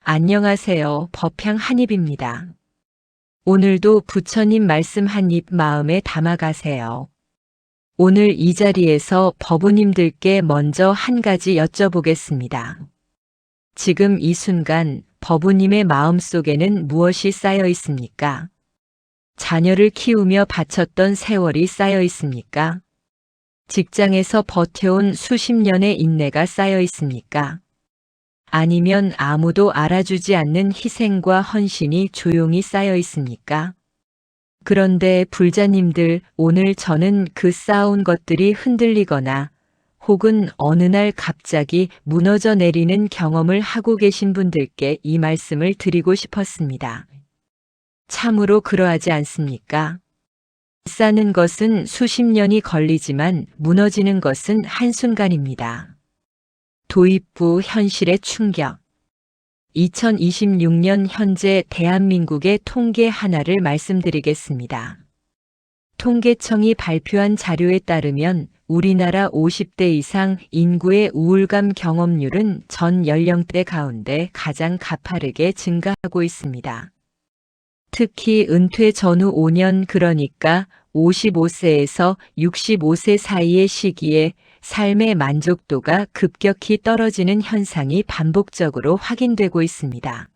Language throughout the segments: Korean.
안녕하세요. 법향 한입입니다. 오늘도 부처님 말씀 한 입 마음에 담아가세요. 오늘 이 자리에서 법우님들께 먼저 한 가지 여쭤보겠습니다. 지금 이 순간 법우님의 마음속에는 무엇이 쌓여 있습니까? 자녀를 키우며 바쳤던 세월이 쌓여 있습니까? 직장에서 버텨온 수십 년의 인내가 쌓여 있습니까? 아니면 아무도 알아주지 않는 희생과 헌신이 조용히 쌓여 있습니까? 그런데 불자님들, 오늘 저는 그 쌓아온 것들이 흔들리거나 혹은 어느 날 갑자기 무너져 내리는 경험을 하고 계신 분들께 이 말씀을 드리고 싶었습니다. 참으로 그러하지 않습니까? 쌓는 것은 수십 년이 걸리지만 무너지는 것은 한순간입니다. 도입부 현실의 충격. 2026년 현재 대한민국의 통계 하나를 말씀드리겠습니다. 통계청이 발표한 자료에 따르면 우리나라 50대 이상 인구의 우울감 경험률은 전 연령대 가운데 가장 가파르게 증가하고 있습니다. 특히 은퇴 전후 5년, 그러니까 55세에서 65세 사이의 시기에 삶의 만족도가 급격히 떨어지는 현상이 반복적으로 확인되고 있습니다.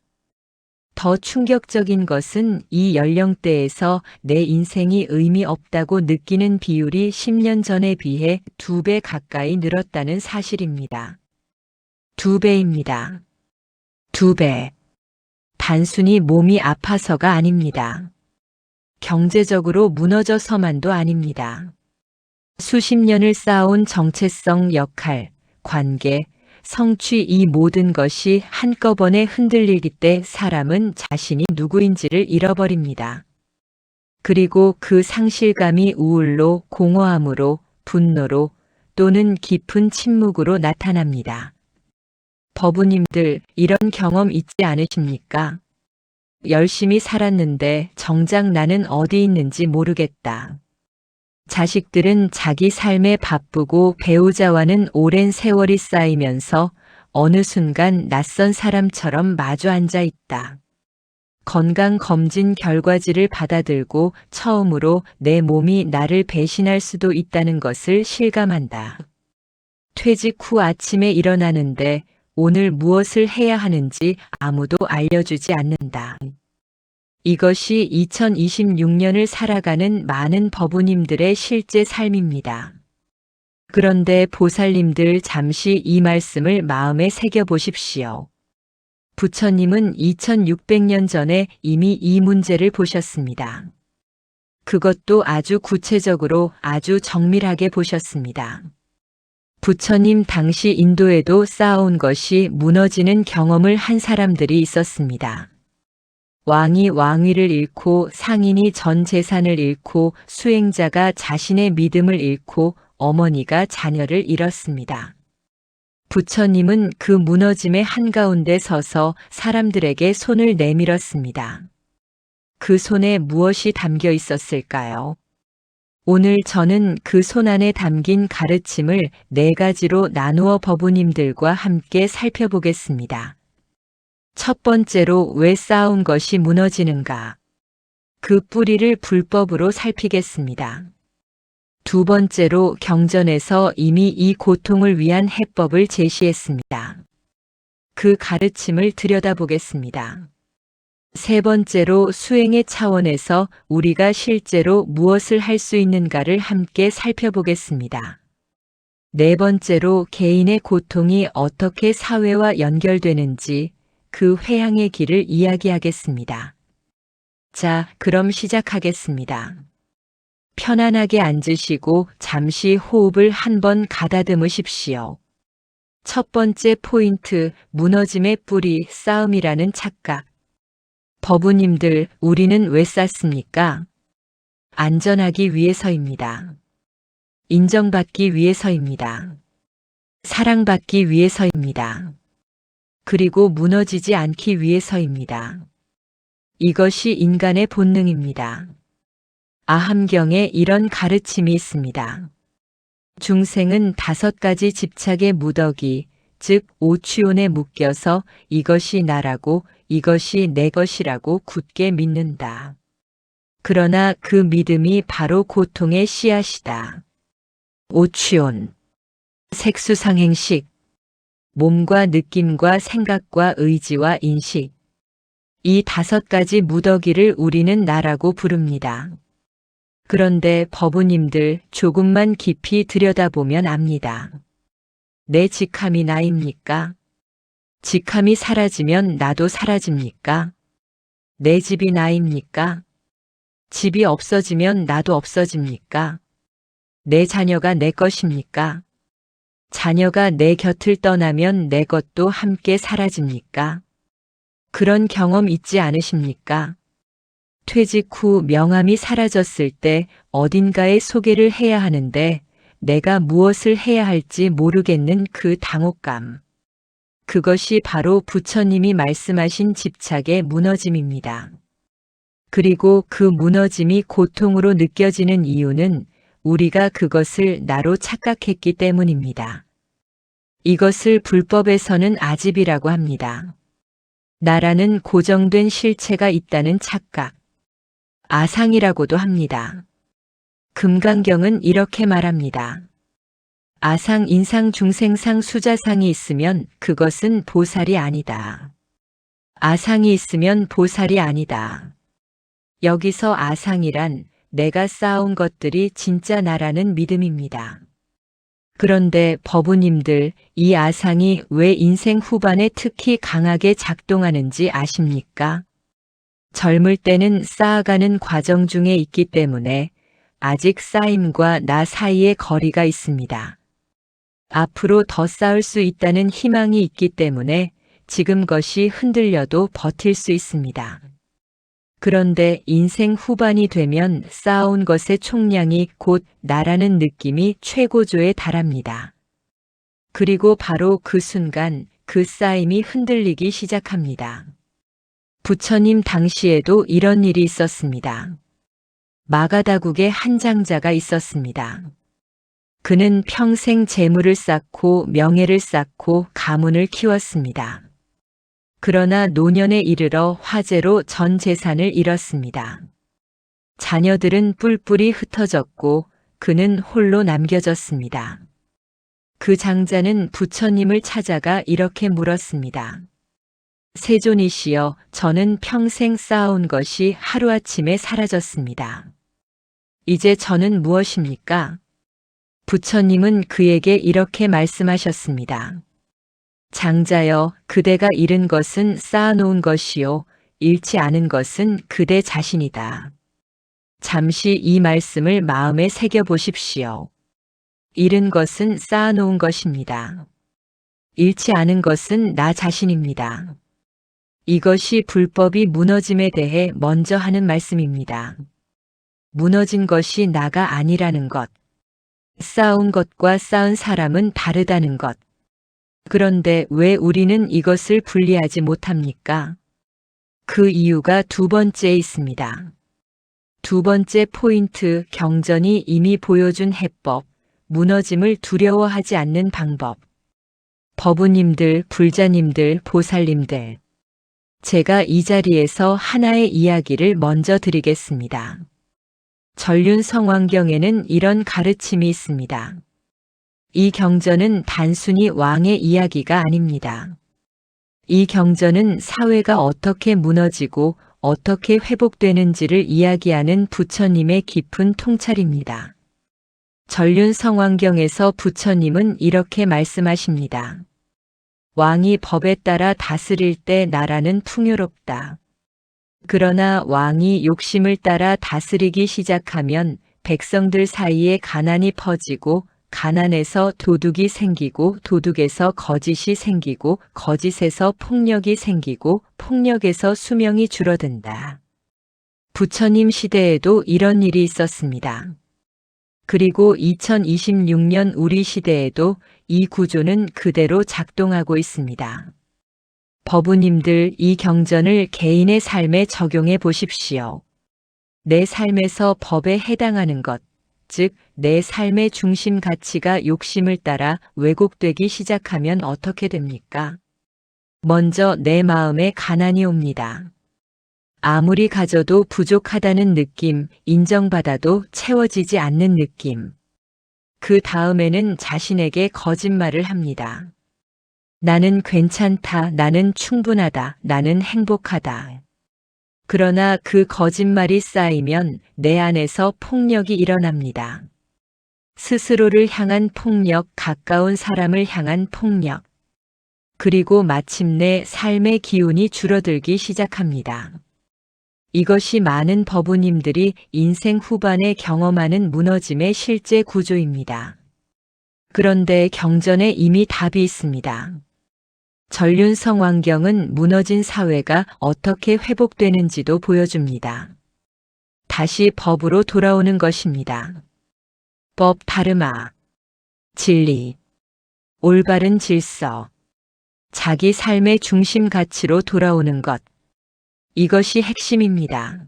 더 충격적인 것은 이 연령대에서 내 인생이 의미 없다고 느끼는 비율이 10년 전에 비해 2배 가까이 늘었다는 사실입니다. 2배입니다. 2배. 단순히 몸이 아파서가 아닙니다. 경제적으로 무너져서만도 아닙니다. 수십 년을 쌓아온 정체성, 역할, 관계, 성취, 이 모든 것이 한꺼번에 흔들리기 때 사람은 자신이 누구인지를 잃어버립니다. 그리고 그 상실감이 우울로, 공허함으로, 분노로 또는 깊은 침묵으로 나타납니다. 법우님들, 이런 경험 있지 않으십니까? 열심히 살았는데 정작 나는 어디 있는지 모르겠다. 자식들은 자기 삶에 바쁘고 배우자와는 오랜 세월이 쌓이면서 어느 순간 낯선 사람처럼 마주 앉아 있다. 건강검진 결과지를 받아들고 처음으로 내 몸이 나를 배신할 수도 있다는 것을 실감한다. 퇴직 후 아침에 일어나는데 오늘 무엇을 해야 하는지 아무도 알려주지 않는다. 이것이 2026년을 살아가는 많은 법우님들의 실제 삶입니다. 그런데 보살님들, 잠시 이 말씀을 마음에 새겨보십시오. 부처님은 2600년 전에 이미 이 문제를 보셨습니다. 그것도 아주 구체적으로, 아주 정밀하게 보셨습니다. 부처님 당시 인도에도 쌓아온 것이 무너지는 경험을 한 사람들이 있었습니다. 왕이 왕위를 잃고, 상인이 전 재산을 잃고, 수행자가 자신의 믿음을 잃고, 어머니가 자녀를 잃었습니다. 부처님은 그 무너짐의 한가운데 서서 사람들에게 손을 내밀었습니다. 그 손에 무엇이 담겨 있었을까요? 오늘 저는 그 손 안에 담긴 가르침을 4가지로 나누어 법우님들과 함께 살펴보겠습니다. 첫 번째로, 왜 쌓아온 것이 무너지는가? 그 뿌리를 불법으로 살피겠습니다. 두 번째로, 경전에서 이미 이 고통을 위한 해법을 제시했습니다. 그 가르침을 들여다보겠습니다. 세 번째로, 수행의 차원에서 우리가 실제로 무엇을 할 수 있는가를 함께 살펴보겠습니다. 네 번째로, 개인의 고통이 어떻게 사회와 연결되는지 그 회항의 길을 이야기하겠습니다. 자, 그럼 시작하겠습니다. 편안하게 앉으시고 잠시 호흡을 한번 가다듬으십시오. 첫 번째 포인트, 무너짐의 뿌리, 싸움이라는 착각. 법우님들, 우리는 왜 쌓습니까? 안전하기 위해서입니다. 인정받기 위해서입니다. 사랑받기 위해서입니다. 그리고 무너지지 않기 위해서입니다. 이것이 인간의 본능입니다. 아함경에 이런 가르침이 있습니다. 중생은 5가지 집착의 무더기, 즉 오취온에 묶여서 이것이 나라고 이것이 내 것이라고 굳게 믿는다. 그러나 그 믿음이 바로 고통의 씨앗이다. 오취온, 색수상행식, 몸과 느낌과 생각과 의지와 인식. 이 5가지 무더기를 우리는 나라고 부릅니다. 그런데 법우님들 조금만 깊이 들여다보면 압니다. 내 직함이 나입니까? 직함이 사라지면 나도 사라집니까? 내 집이 나입니까? 집이 없어지면 나도 없어집니까? 내 자녀가 내 것입니까? 자녀가 내 곁을 떠나면 내 것도 함께 사라집니까? 그런 경험 있지 않으십니까? 퇴직 후 명함이 사라졌을 때 어딘가에 소개를 해야 하는데 내가 무엇을 해야 할지 모르겠는 그 당혹감. 그것이 바로 부처님이 말씀하신 집착의 무너짐입니다. 그리고 그 무너짐이 고통으로 느껴지는 이유는 우리가 그것을 나로 착각했기 때문입니다. 이것을 불법에서는 아집이라고 합니다. 나라는 고정된 실체가 있다는 착각. 아상이라고도 합니다. 금강경은 이렇게 말합니다. 아상, 인상, 중생상, 수자상이 있으면 그것은 보살이 아니다. 아상이 있으면 보살이 아니다. 여기서 아상이란 내가 쌓아온 것들이 진짜 나라는 믿음입니다. 그런데 법우님들, 이 아상이 왜 인생 후반에 특히 강하게 작동하는지 아십니까? 젊을 때는 쌓아가는 과정 중에 있기 때문에 아직 쌓임과 나 사이에 거리가 있습니다. 앞으로 더 쌓을 수 있다는 희망이 있기 때문에 지금 것이 흔들려도 버틸 수 있습니다. 그런데 인생 후반이 되면 쌓아온 것의 총량이 곧 나라는 느낌이 최고조에 달합니다. 그리고 바로 그 순간 그 쌓임이 흔들리기 시작합니다. 부처님 당시에도 이런 일이 있었습니다. 마가다국에 한 장자가 있었습니다. 그는 평생 재물을 쌓고 명예를 쌓고 가문을 키웠습니다. 그러나 노년에 이르러 화재로 전 재산을 잃었습니다. 자녀들은 뿔뿔이 흩어졌고 그는 홀로 남겨졌습니다. 그 장자는 부처님을 찾아가 이렇게 물었습니다. 세존이시여, 저는 평생 쌓아온 것이 하루아침에 사라졌습니다. 이제 저는 무엇입니까? 부처님은 그에게 이렇게 말씀하셨습니다. 장자여, 그대가 잃은 것은 쌓아놓은 것이요, 잃지 않은 것은 그대 자신이다. 잠시 이 말씀을 마음에 새겨보십시오. 잃은 것은 쌓아놓은 것입니다. 잃지 않은 것은 나 자신입니다. 이것이 불법이 무너짐에 대해 먼저 하는 말씀입니다. 무너진 것이 나가 아니라는 것. 쌓은 것과 쌓은 사람은 다르다는 것. 그런데 왜 우리는 이것을 분리하지 못합니까? 그 이유가 2번째에 있습니다. 2번째 포인트, 경전이 이미 보여준 해법, 무너짐을 두려워하지 않는 방법. 법우님들, 불자님들, 보살님들. 제가 이 자리에서 하나의 이야기를 먼저 드리겠습니다. 전륜성왕경에는 이런 가르침이 있습니다. 이 경전은 단순히 왕의 이야기가 아닙니다. 이 경전은 사회가 어떻게 무너지고 어떻게 회복되는지를 이야기하는 부처님의 깊은 통찰입니다. 전륜성왕경에서 부처님은 이렇게 말씀하십니다. 왕이 법에 따라 다스릴 때 나라는 풍요롭다. 그러나 왕이 욕심을 따라 다스리기 시작하면 백성들 사이에 가난이 퍼지고 가난에서 도둑이 생기고 도둑에서 거짓이 생기고 거짓에서 폭력이 생기고 폭력에서 수명이 줄어든다. 부처님 시대에도 이런 일이 있었습니다. 그리고 2026년 우리 시대에도 이 구조는 그대로 작동하고 있습니다. 법우님들, 이 경전을 개인의 삶에 적용해 보십시오. 내 삶에서 법에 해당하는 것, 즉, 내 삶의 중심 가치가 욕심을 따라 왜곡되기 시작하면 어떻게 됩니까? 먼저 내 마음에 가난이 옵니다. 아무리 가져도 부족하다는 느낌, 인정받아도 채워지지 않는 느낌. 그 다음에는 자신에게 거짓말을 합니다. 나는 괜찮다, 나는 충분하다, 나는 행복하다. 그러나 그 거짓말이 쌓이면 내 안에서 폭력이 일어납니다. 스스로를 향한 폭력, 가까운 사람을 향한 폭력. 그리고 마침내 삶의 기운이 줄어들기 시작합니다. 이것이 많은 법우님들이 인생 후반에 경험하는 무너짐의 실제 구조입니다. 그런데 경전에 이미 답이 있습니다. 전륜성왕경은 무너진 사회가 어떻게 회복되는지도 보여줍니다. 다시 법으로 돌아오는 것입니다. 법 다르마, 진리, 올바른 질서, 자기 삶의 중심 가치로 돌아오는 것. 이것이 핵심입니다.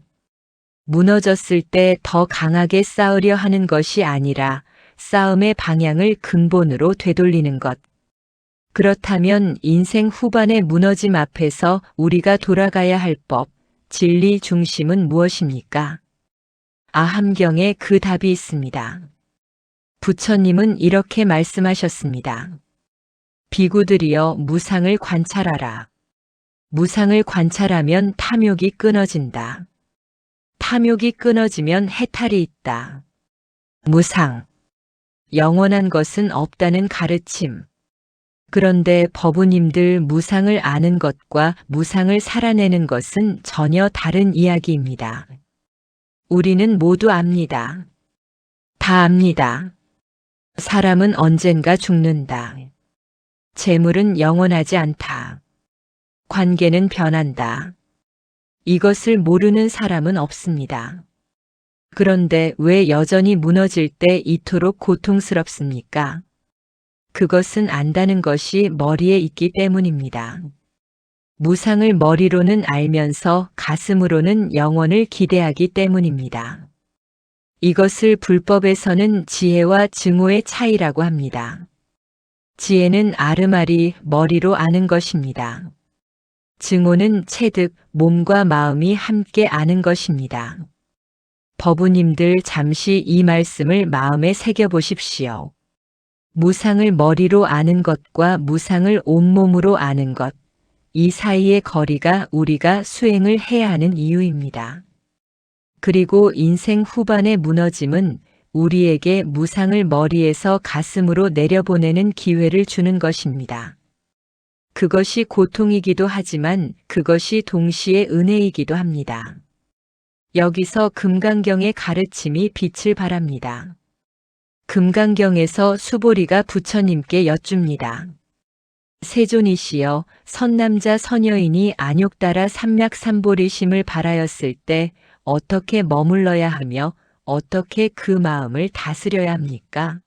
무너졌을 때 더 강하게 싸우려 하는 것이 아니라 싸움의 방향을 근본으로 되돌리는 것. 그렇다면 인생 후반의 무너짐 앞에서 우리가 돌아가야 할 법, 진리 중심은 무엇입니까? 아함경에 그 답이 있습니다. 부처님은 이렇게 말씀하셨습니다. 비구들이여 무상을 관찰하라. 무상을 관찰하면 탐욕이 끊어진다. 탐욕이 끊어지면 해탈이 있다. 무상. 영원한 것은 없다는 가르침. 그런데 법우님들 무상을 아는 것과 무상을 살아내는 것은 전혀 다른 이야기입니다. 우리는 모두 압니다. 다 압니다. 사람은 언젠가 죽는다. 재물은 영원하지 않다. 관계는 변한다. 이것을 모르는 사람은 없습니다. 그런데 왜 여전히 무너질 때 이토록 고통스럽습니까? 그것은 안다는 것이 머리에 있기 때문입니다. 무상을 머리로는 알면서 가슴으로는 영원을 기대하기 때문입니다. 이것을 불법에서는 지혜와 증오의 차이라고 합니다. 지혜는 아르마리, 머리로 아는 것입니다. 증오는 체득, 몸과 마음이 함께 아는 것입니다. 법우님들 잠시 이 말씀을 마음에 새겨보십시오. 무상을 머리로 아는 것과 무상을 온몸으로 아는 것, 이 사이의 거리가 우리가 수행을 해야 하는 이유입니다. 그리고 인생 후반의 무너짐은 우리에게 무상을 머리에서 가슴으로 내려보내는 기회를 주는 것입니다. 그것이 고통이기도 하지만 그것이 동시에 은혜이기도 합니다. 여기서 금강경의 가르침이 빛을 발합니다. 금강경에서 수보리가 부처님께 여쭙니다. 세존이시여, 선남자 선여인이 안욕 따라 삼맥삼보리심을 발하였을 때 어떻게 머물러야 하며 어떻게 그 마음을 다스려야 합니까?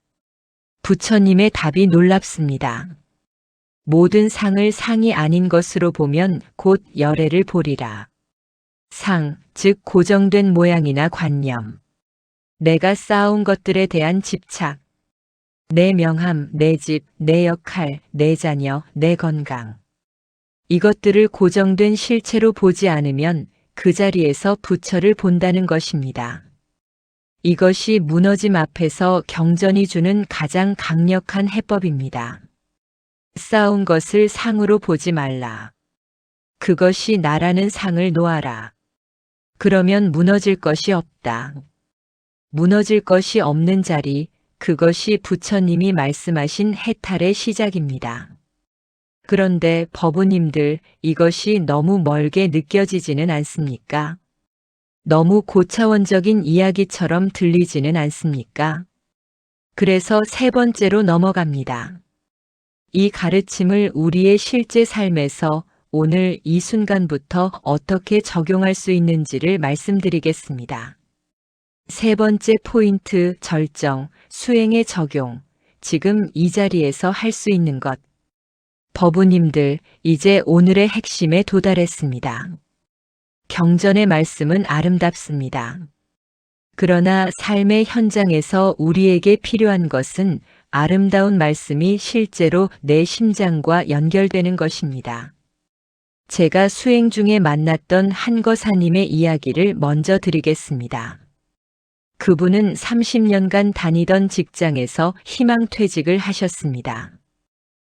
부처님의 답이 놀랍습니다. 모든 상을 상이 아닌 것으로 보면 곧 열애를 보리라. 상, 즉 고정된 모양이나 관념. 내가 쌓아온 것들에 대한 집착. 내 명함, 내 집, 내 역할, 내 자녀, 내 건강. 이것들을 고정된 실체로 보지 않으면 그 자리에서 부처를 본다는 것입니다. 이것이 무너짐 앞에서 경전이 주는 가장 강력한 해법입니다. 쌓은 것을 상으로 보지 말라. 그것이 나라는 상을 놓아라. 그러면 무너질 것이 없다. 무너질 것이 없는 자리, 그것이 부처님이 말씀하신 해탈의 시작입니다. 그런데 법우님들, 이것이 너무 멀게 느껴지지는 않습니까? 너무 고차원적인 이야기처럼 들리지는 않습니까? 그래서 세 번째로 넘어갑니다. 이 가르침을 우리의 실제 삶에서 오늘 이 순간부터 어떻게 적용할 수 있는지를 말씀드리겠습니다. 세 번째 포인트, 절정, 수행의 적용. 지금 이 자리에서 할 수 있는 것. 법우님들, 이제 오늘의 핵심에 도달했습니다. 경전의 말씀은 아름답습니다. 그러나 삶의 현장에서 우리에게 필요한 것은 아름다운 말씀이 실제로 내 심장과 연결되는 것입니다. 제가 수행 중에 만났던 한 거사님의 이야기를 먼저 드리겠습니다. 그분은 30년간 다니던 직장에서 희망퇴직을 하셨습니다.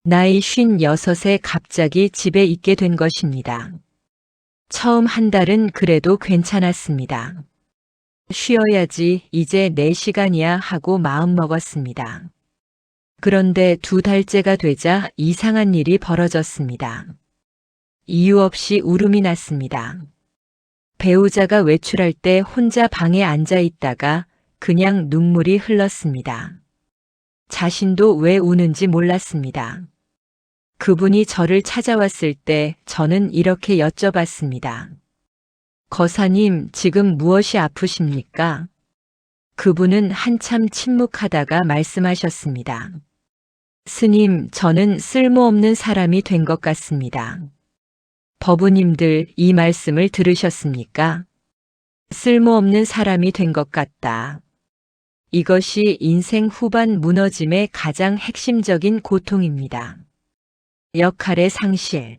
나이 56에 갑자기 집에 있게 된 것입니다. 처음 한 달은 그래도 괜찮았습니다. 쉬어야지 이제 내 시간이야 하고 마음먹었습니다. 그런데 2달째가 되자 이상한 일이 벌어졌습니다. 이유 없이 울음이 났습니다. 배우자가 외출할 때 혼자 방에 앉아 있다가 그냥 눈물이 흘렀습니다. 자신도 왜 우는지 몰랐습니다. 그분이 저를 찾아왔을 때 저는 이렇게 여쭤봤습니다. 거사님, 지금 무엇이 아프십니까? 그분은 한참 침묵하다가 말씀하셨습니다. 스님, 저는 쓸모없는 사람이 된 것 같습니다. 법우님들 이 말씀을 들으셨습니까? 쓸모없는 사람이 된 것 같다. 이것이 인생 후반 무너짐의 가장 핵심적인 고통입니다. 역할의 상실,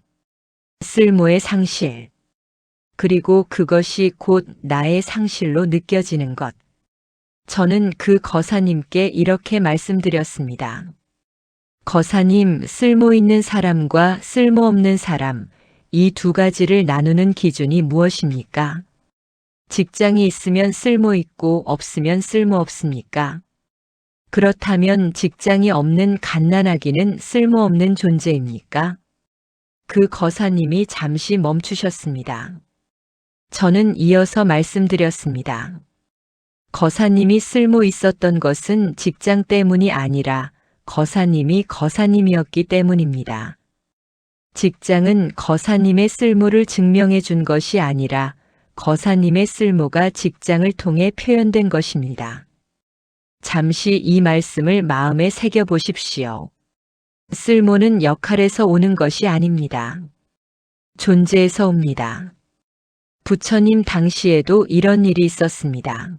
쓸모의 상실, 그리고 그것이 곧 나의 상실로 느껴지는 것. 저는 그 거사님께 이렇게 말씀드렸습니다. 거사님, 쓸모 있는 사람과 쓸모없는 사람, 이 2가지를 나누는 기준이 무엇입니까? 직장이 있으면 쓸모 있고 없으면 쓸모 없습니까? 그렇다면 직장이 없는 갓난아기는 쓸모없는 존재입니까? 그 거사님이 잠시 멈추셨습니다. 저는 이어서 말씀드렸습니다. 거사님이 쓸모 있었던 것은 직장 때문이 아니라 거사님이 거사님이었기 때문입니다. 직장은 거사님의 쓸모를 증명해 준 것이 아니라 거사님의 쓸모가 직장을 통해 표현된 것입니다. 잠시 이 말씀을 마음에 새겨 보십시오. 쓸모는 역할에서 오는 것이 아닙니다. 존재에서 옵니다. 부처님 당시에도 이런 일이 있었습니다.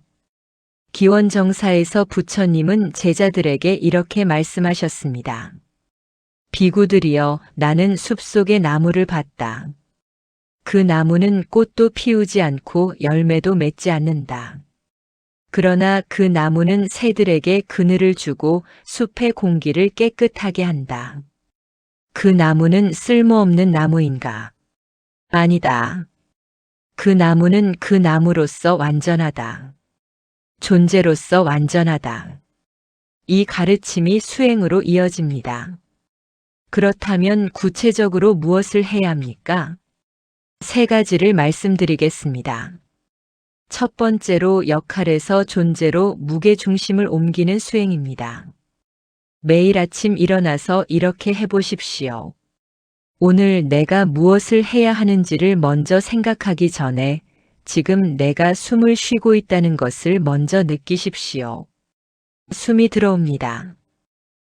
기원정사에서 부처님은 제자들에게 이렇게 말씀하셨습니다. 비구들이여, 나는 숲속의 나무를 봤다. 그 나무는 꽃도 피우지 않고 열매도 맺지 않는다. 그러나 그 나무는 새들에게 그늘을 주고 숲의 공기를 깨끗하게 한다. 그 나무는 쓸모없는 나무인가? 아니다. 그 나무는 그 나무로서 완전하다. 존재로서 완전하다. 이 가르침이 수행으로 이어집니다. 그렇다면 구체적으로 무엇을 해야 합니까? 3가지를 말씀드리겠습니다. 첫 번째로 역할에서 존재로 무게중심을 옮기는 수행입니다. 매일 아침 일어나서 이렇게 해보십시오. 오늘 내가 무엇을 해야 하는지를 먼저 생각하기 전에 지금 내가 숨을 쉬고 있다는 것을 먼저 느끼십시오. 숨이 들어옵니다.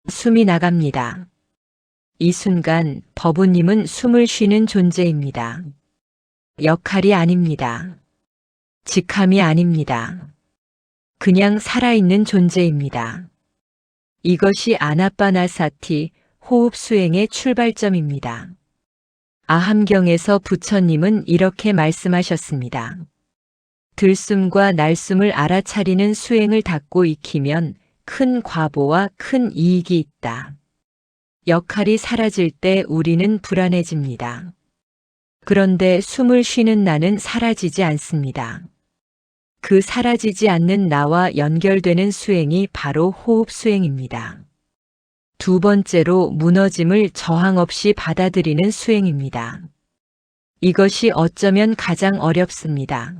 숨이 나갑니다. 이 순간 법우님은 숨을 쉬는 존재입니다. 역할이 아닙니다. 직함이 아닙니다. 그냥 살아있는 존재입니다. 이것이 아나빠나사티 호흡 수행의 출발점입니다. 아함경에서 부처님은 이렇게 말씀하셨습니다. 들숨과 날숨을 알아차리는 수행을 닫고 익히면 큰 과보와 큰 이익이 있다. 역할이 사라질 때 우리는 불안해집니다. 그런데 숨을 쉬는 나는 사라지지 않습니다. 그 사라지지 않는 나와 연결되는 수행이 바로 호흡 수행입니다. 2번째로 무너짐을 저항 없이 받아들이는 수행입니다. 이것이 어쩌면 가장 어렵습니다.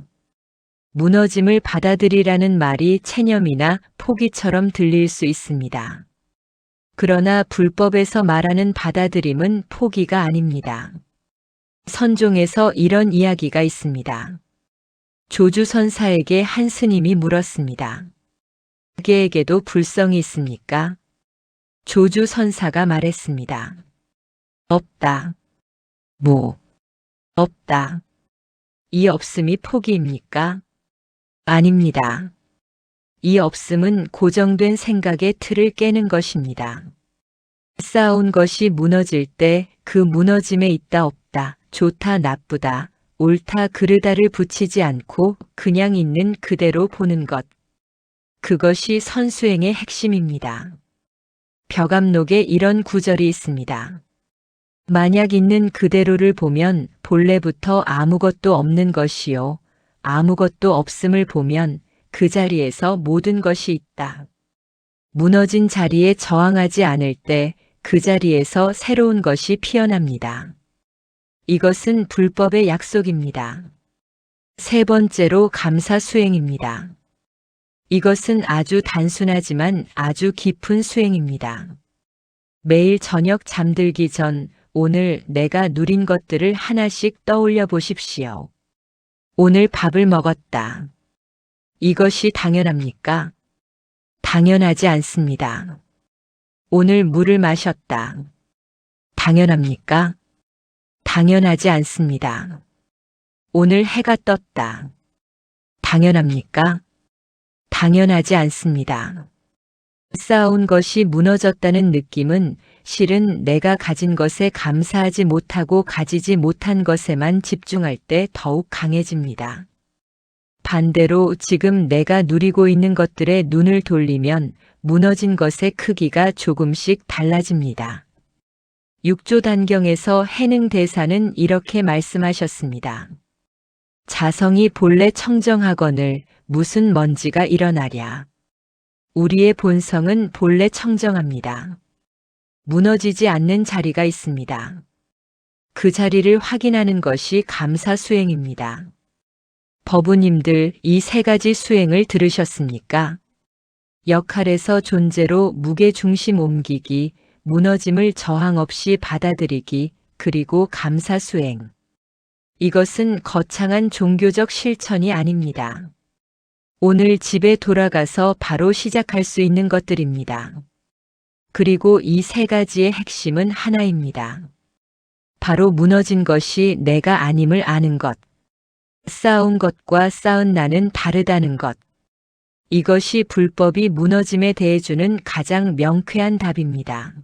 무너짐을 받아들이라는 말이 체념이나 포기처럼 들릴 수 있습니다. 그러나 불법에서 말하는 받아들임은 포기가 아닙니다. 선종에서 이런 이야기가 있습니다. 조주선사에게 한 스님이 물었습니다. 자기에게도 불성이 있습니까? 조주선사가 말했습니다. 없다. 없다. 이 없음이 포기입니까? 아닙니다. 이 없음은 고정된 생각의 틀을 깨는 것입니다. 쌓아온 것이 무너질 때 그 무너짐에 있다 없다, 좋다 나쁘다, 옳다 그르다를 붙이지 않고 그냥 있는 그대로 보는 것. 그것이 선수행의 핵심입니다. 벽암록에 이런 구절이 있습니다. 만약 있는 그대로를 보면 본래부터 아무것도 없는 것이요. 아무것도 없음을 보면 그 자리에서 모든 것이 있다. 무너진 자리에 저항하지 않을 때 그 자리에서 새로운 것이 피어납니다. 이것은 불법의 약속입니다. 세 번째로 감사 수행입니다. 이것은 아주 단순하지만 아주 깊은 수행입니다. 매일 저녁 잠들기 전 오늘 내가 누린 것들을 하나씩 떠올려 보십시오. 오늘 밥을 먹었다. 이것이 당연합니까? 당연하지 않습니다. 오늘 물을 마셨다. 당연합니까? 당연하지 않습니다. 오늘 해가 떴다. 당연합니까? 당연하지 않습니다. 쌓아온 것이 무너졌다는 느낌은 실은 내가 가진 것에 감사하지 못하고 가지지 못한 것에만 집중할 때 더욱 강해집니다. 반대로 지금 내가 누리고 있는 것들에 눈을 돌리면 무너진 것의 크기가 조금씩 달라집니다. 6조 단경에서 해능 대사는 이렇게 말씀하셨습니다. 자성이 본래 청정하거늘 무슨 먼지가 일어나랴. 우리의 본성은 본래 청정합니다. 무너지지 않는 자리가 있습니다. 그 자리를 확인하는 것이 감사 수행입니다. 법우님들 이 세 가지 수행을 들으셨습니까? 역할에서 존재로 무게 중심 옮기기, 무너짐을 저항 없이 받아들이기, 그리고 감사 수행. 이것은 거창한 종교적 실천이 아닙니다. 오늘 집에 돌아가서 바로 시작할 수 있는 것들입니다. 그리고 이 세 가지의 핵심은 하나입니다. 바로 무너진 것이 내가 아님을 아는 것. 쌓아온 것과 쌓은 나는 다르다는 것. 이것이 불법이 무너짐에 대해 주는 가장 명쾌한 답입니다.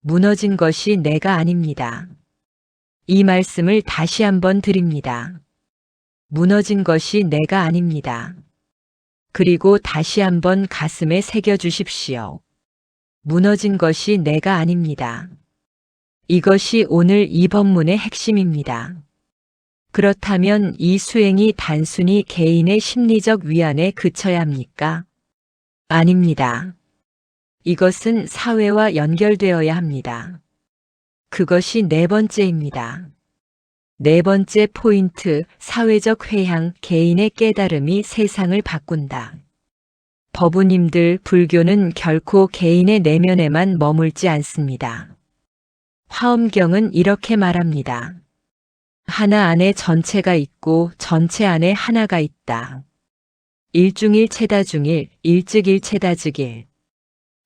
무너진 것이 내가 아닙니다. 이 말씀을 다시 한번 드립니다. 무너진 것이 내가 아닙니다. 그리고 다시 한번 가슴에 새겨 주십시오. 무너진 것이 내가 아닙니다. 이것이 오늘 이 법문의 핵심입니다. 그렇다면 이 수행이 단순히 개인의 심리적 위안에 그쳐야 합니까? 아닙니다. 이것은 사회와 연결되어야 합니다. 그것이 네 번째입니다. 네 번째 포인트, 사회적 회향, 개인의 깨달음이 세상을 바꾼다. 법우님들, 불교는 결코 개인의 내면에만 머물지 않습니다. 화엄경은 이렇게 말합니다. 하나 안에 전체가 있고 전체 안에 하나가 있다. 일중일체다중일, 일즉일체다즉일.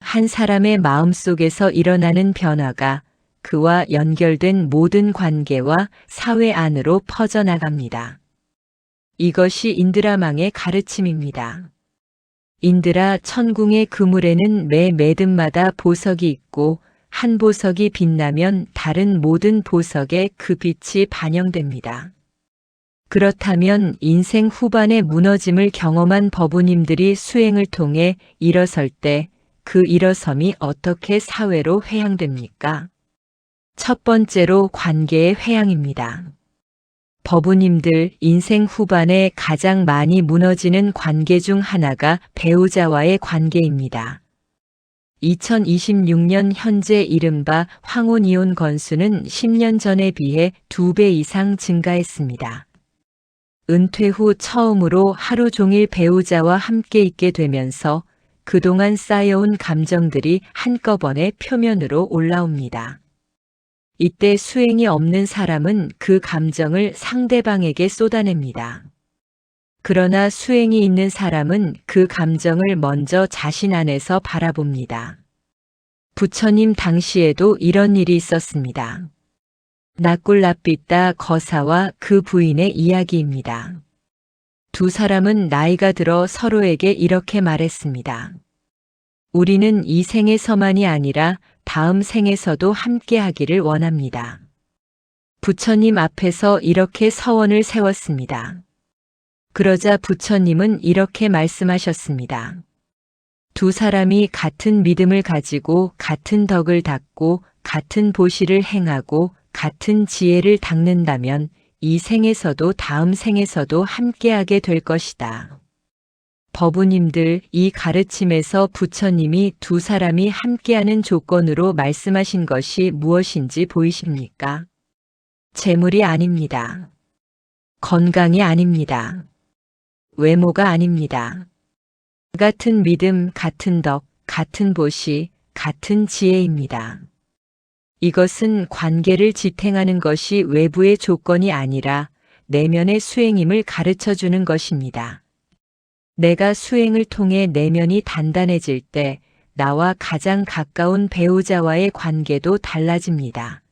한 사람의 마음속에서 일어나는 변화가 그와 연결된 모든 관계와 사회 안으로 퍼져나갑니다. 이것이 인드라망의 가르침입니다. 인드라 천궁의 그물에는 매 매듭마다 보석이 있고 한 보석이 빛나면 다른 모든 보석에 그 빛이 반영됩니다. 그렇다면 인생 후반의 무너짐을 경험한 법우님들이 수행을 통해 일어설 때 그 일어섬이 어떻게 사회로 회향됩니까? 첫 번째로 관계의 회향입니다. 법우님들 인생 후반에 가장 많이 무너지는 관계 중 하나가 배우자와의 관계입니다. 2026년 현재 이른바 황혼이혼 건수는 10년 전에 비해 2배 이상 증가했습니다. 은퇴 후 처음으로 하루 종일 배우자와 함께 있게 되면서 그동안 쌓여온 감정들이 한꺼번에 표면으로 올라옵니다. 이때 수행이 없는 사람은 그 감정을 상대방에게 쏟아냅니다. 그러나 수행이 있는 사람은 그 감정을 먼저 자신 안에서 바라봅니다. 부처님 당시에도 이런 일이 있었습니다. 나꿀라삐따 거사와 그 부인의 이야기입니다. 두 사람은 나이가 들어 서로에게 이렇게 말했습니다. 우리는 이 생에서만이 아니라 다음 생에서도 함께 하기를 원합니다. 부처님 앞에서 이렇게 서원을 세웠습니다. 그러자 부처님은 이렇게 말씀하셨습니다. 두 사람이 같은 믿음을 가지고 같은 덕을 닦고 같은 보시를 행하고 같은 지혜를 닦는다면 이 생에서도 다음 생에서도 함께하게 될 것이다. 법우님들, 이 가르침에서 부처님이 두 사람이 함께하는 조건으로 말씀하신 것이 무엇인지 보이십니까? 재물이 아닙니다. 건강이 아닙니다. 외모가 아닙니다. 같은 믿음, 같은 덕, 같은 보시, 같은 지혜입니다. 이것은 관계를 지탱하는 것이 외부의 조건이 아니라 내면의 수행임을 가르쳐 주는 것입니다. 내가 수행을 통해 내면이 단단해질 때 나와 가장 가까운 배우자와의 관계도 달라집니다.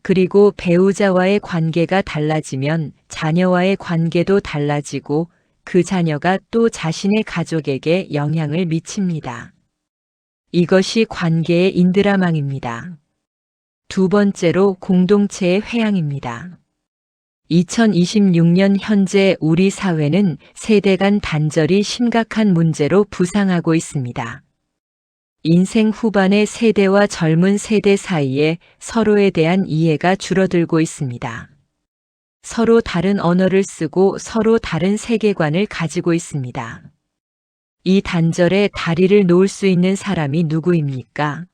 그리고 배우자와의 관계가 달라지면 자녀와의 관계도 달라지고 그 자녀가 또 자신의 가족에게 영향을 미칩니다. 이것이 관계의 인드라망입니다. 두 번째로 공동체의 회양입니다. 2026년 현재 우리 사회는 세대 간 단절이 심각한 문제로 부상하고 있습니다. 인생 후반의 세대와 젊은 세대 사이에 서로에 대한 이해가 줄어들고 있습니다. 서로 다른 언어를 쓰고 서로 다른 세계관을 가지고 있습니다. 이 단절에 다리를 놓을 수 있는 사람이 누구입니까?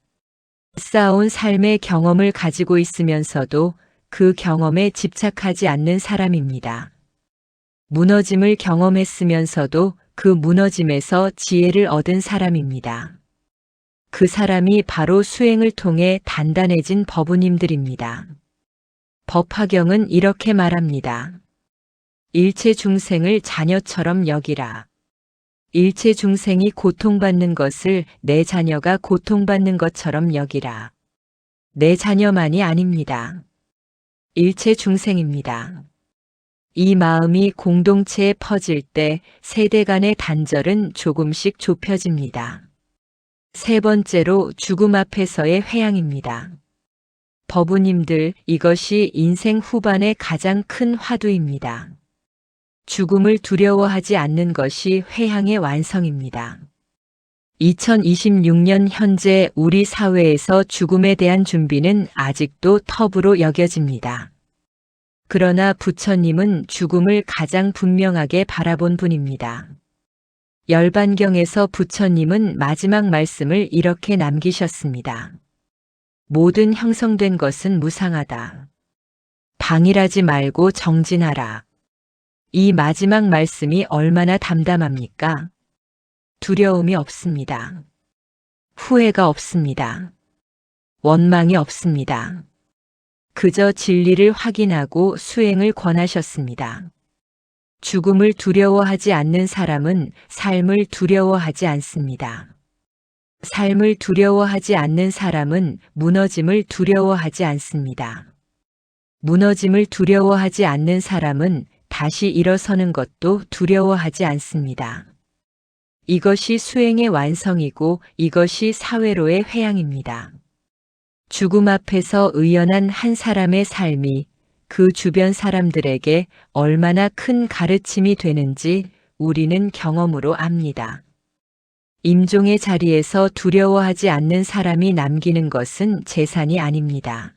쌓아온 삶의 경험을 가지고 있으면서도 그 경험에 집착하지 않는 사람입니다. 무너짐을 경험했으면서도 그 무너짐에서 지혜를 얻은 사람입니다. 그 사람이 바로 수행을 통해 단단해진 법우님들입니다. 법화경은 이렇게 말합니다. 일체 중생을 자녀처럼 여기라. 일체 중생이 고통받는 것을 내 자녀가 고통받는 것처럼 여기라. 내 자녀만이 아닙니다. 일체 중생입니다. 이 마음이 공동체에 퍼질 때 세대 간의 단절은 조금씩 좁혀집니다. 세 번째로 죽음 앞에서의 회양입니다. 법우님들, 이것이 인생 후반의 가장 큰 화두입니다. 죽음을 두려워하지 않는 것이 회양의 완성입니다. 2026년 현재 우리 사회에서 죽음에 대한 준비는 아직도 터부로 여겨집니다. 그러나 부처님은 죽음을 가장 분명하게 바라본 분입니다. 열반경에서 부처님은 마지막 말씀을 이렇게 남기셨습니다. 모든 형성된 것은 무상하다. 방일하지 말고 정진하라. 이 마지막 말씀이 얼마나 담담합니까? 두려움이 없습니다. 후회가 없습니다. 원망이 없습니다. 그저 진리를 확인하고 수행을 권하셨습니다. 죽음을 두려워하지 않는 사람은 삶을 두려워하지 않습니다. 삶을 두려워하지 않는 사람은 무너짐을 두려워하지 않습니다. 무너짐을 두려워하지 않는 사람은 다시 일어서는 것도 두려워하지 않습니다. 이것이 수행의 완성이고 이것이 사회로의 회양입니다. 죽음 앞에서 의연한 한 사람의 삶이 그 주변 사람들에게 얼마나 큰 가르침이 되는지 우리는 경험으로 압니다. 임종의 자리에서 두려워하지 않는 사람이 남기는 것은 재산이 아닙니다.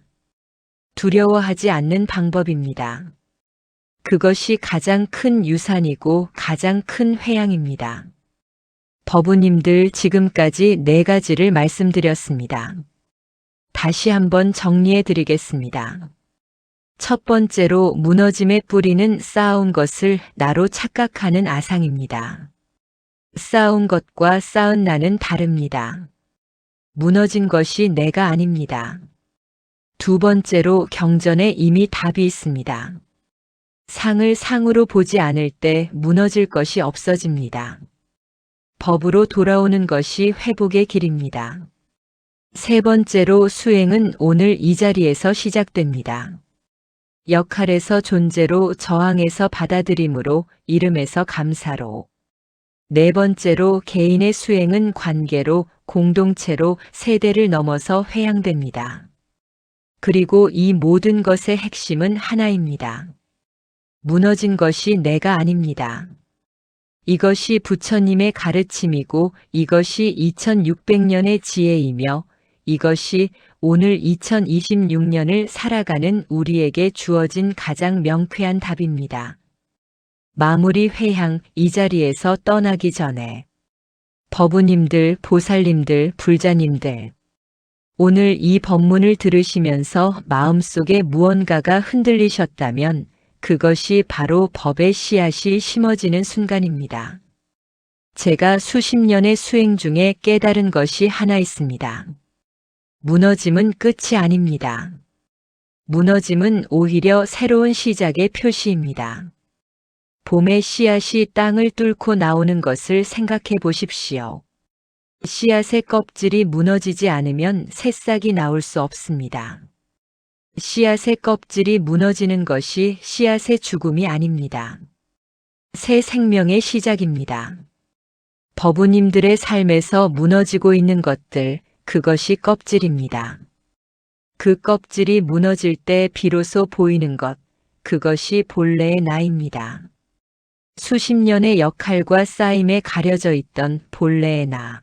두려워하지 않는 방법입니다. 그것이 가장 큰 유산이고 가장 큰 회양입니다. 법우님들, 지금까지 4가지를 말씀드렸습니다. 다시 한번 정리해 드리겠습니다. 첫 번째로 무너짐의 뿌리는 쌓아온 것을 나로 착각하는 아상입니다. 쌓아온 것과 쌓은 나는 다릅니다. 무너진 것이 내가 아닙니다. 두 번째로 경전에 이미 답이 있습니다. 상을 상으로 보지 않을 때 무너질 것이 없어집니다. 법으로 돌아오는 것이 회복의 길입니다. 세 번째로 수행은 오늘 이 자리에서 시작됩니다. 역할에서 존재로, 저항에서 받아들임으로, 이름에서 감사로. 네 번째로 개인의 수행은 관계로, 공동체로, 세대를 넘어서 회양됩니다. 그리고 이 모든 것의 핵심은 하나입니다. 무너진 것이 내가 아닙니다. 이것이 부처님의 가르침이고 이것이 2600년의 지혜이며 이것이 오늘 2026년을 살아가는 우리에게 주어진 가장 명쾌한 답입니다. 마무리 회향 이 자리에서 떠나기 전에 법우님들, 보살님들, 불자님들 오늘 이 법문을 들으시면서 마음속에 무언가가 흔들리셨다면 그것이 바로 법의 씨앗이 심어지는 순간입니다. 제가 수십 년의 수행 중에 깨달은 것이 하나 있습니다. 무너짐은 끝이 아닙니다. 무너짐은 오히려 새로운 시작의 표시입니다. 봄의 씨앗이 땅을 뚫고 나오는 것을 생각해 보십시오. 씨앗의 껍질이 무너지지 않으면 새싹이 나올 수 없습니다. 씨앗의 껍질이 무너지는 것이 씨앗의 죽음이 아닙니다. 새 생명의 시작입니다. 법우님들의 삶에서 무너지고 있는 것들, 그것이 껍질입니다. 그 껍질이 무너질 때 비로소 보이는 것, 그것이 본래의 나입니다. 수십 년의 역할과 쌓임에 가려져 있던 본래의 나.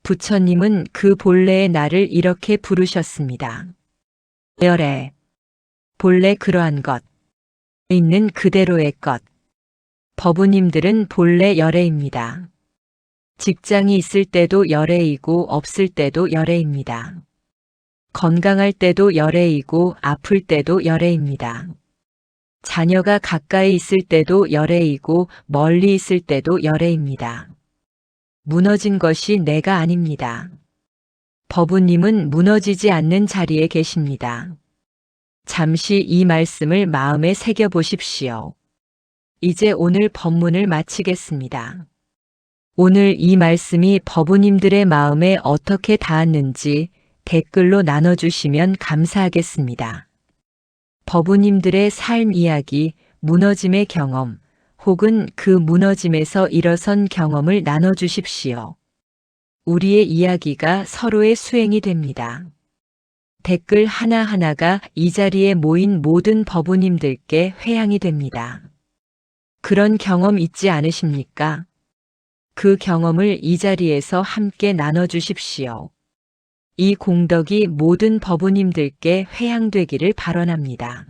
부처님은 그 본래의 나를 이렇게 부르셨습니다. 열애. 본래 그러한 것. 있는 그대로의 것. 법우님들은 본래 열애입니다. 직장이 있을 때도 열애이고 없을 때도 열애입니다. 건강할 때도 열애이고 아플 때도 열애입니다. 자녀가 가까이 있을 때도 열애이고 멀리 있을 때도 열애입니다. 무너진 것이 내가 아닙니다. 법우님은 무너지지 않는 자리에 계십니다. 잠시 이 말씀을 마음에 새겨 보십시오. 이제 오늘 법문을 마치겠습니다. 오늘 이 말씀이 법우님들의 마음에 어떻게 닿았는지 댓글로 나눠주시면 감사하겠습니다. 법우님들의 삶 이야기, 무너짐의 경험, 혹은 그 무너짐에서 일어선 경험을 나눠주십시오. 우리의 이야기가 서로의 수행이 됩니다. 댓글 하나하나가 이 자리에 모인 모든 법우님들께 회향이 됩니다. 그런 경험 있지 않으십니까? 그 경험을 이 자리에서 함께 나눠주십시오. 이 공덕이 모든 법우님들께 회향되기를 발언합니다.